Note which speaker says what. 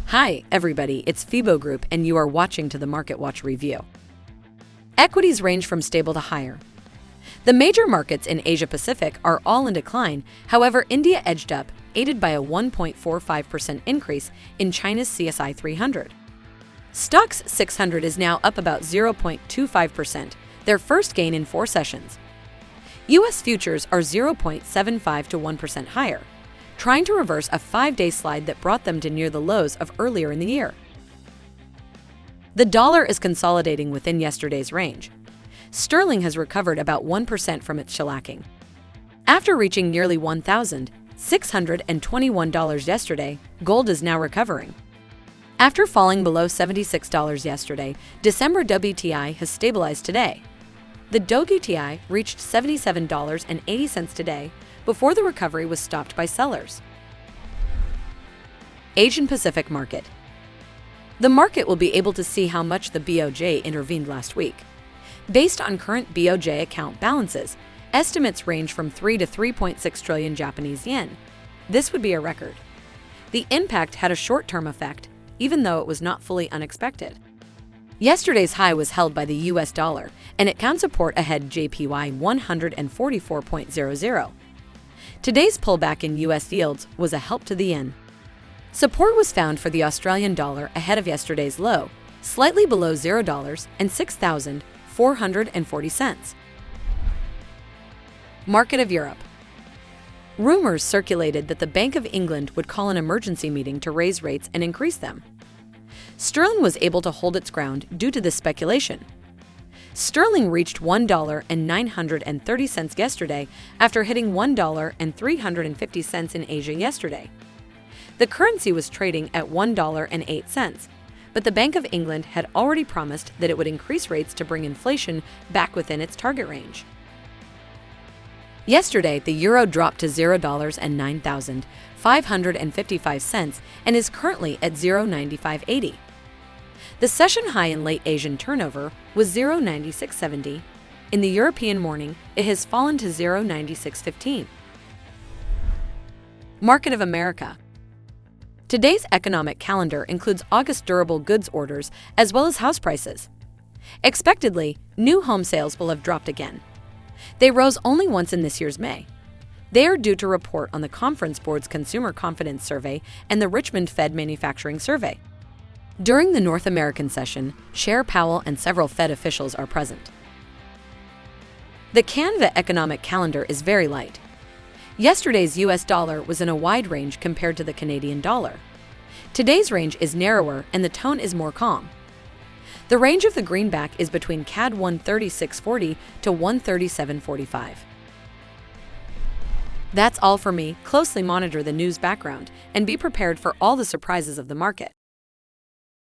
Speaker 1: Hi, everybody, it's FIBO Group, and you are watching to the Market Watch review. Equities range from stable to higher. The major markets in Asia-Pacific are all in decline. However, India edged up, aided by a 1.45% increase in China's CSI 300. Stoxx 600 is now up about 0.25%, their first gain in 4 sessions. U.S. futures are 0.75 to 1% higher, trying to reverse a 5-day slide that brought them to near the lows of earlier in the year. The dollar is consolidating within yesterday's range. Sterling has recovered about 1% from its shellacking. After reaching nearly $1,621 yesterday, gold is now recovering. After falling below $76 yesterday, December WTI has stabilized today. The WTI reached $77.80 today, before the recovery was stopped by sellers. Asian Pacific market. The market will be able to see how much the BOJ intervened last week. Based on current BOJ account balances, estimates range from 3 to 3.6 trillion Japanese yen. This would be a record. The impact had a short-term effect, even though it was not fully unexpected. Yesterday's high was held by the US dollar, and it can support ahead JPY 144.00. Today's pullback in U.S. yields was a help to the yen. Support was found for the Australian dollar ahead of yesterday's low, slightly below $0 and 6,440 cents. Market of Europe. Rumors circulated that the Bank of England would call an emergency meeting to raise rates and increase them. Sterling was able to hold its ground due to this speculation. Sterling reached $1.930 yesterday after hitting $1.350 in Asia yesterday. The currency was trading at $1.08, but the Bank of England had already promised that it would increase rates to bring inflation back within its target range. Yesterday, the euro dropped to $0.9555 and is currently at $0.9580. The session high in late Asian turnover was $0.9670. In the European morning, it has fallen to $0.9615. Market of America. Today's economic calendar includes August durable goods orders as well as house prices. Expectedly, new home sales will have dropped again. They rose only once in this year's May. They are due to report on the Conference Board's Consumer Confidence Survey and the Richmond Fed Manufacturing Survey. During the North American session, Chair Powell and several Fed officials are present. The Canada economic calendar is very light. Yesterday's US dollar was in a wide range compared to the Canadian dollar. Today's range is narrower and the tone is more calm. The range of the greenback is between CAD 136.40 to 137.45. That's all for me. Closely monitor the news background and be prepared for all the surprises of the market.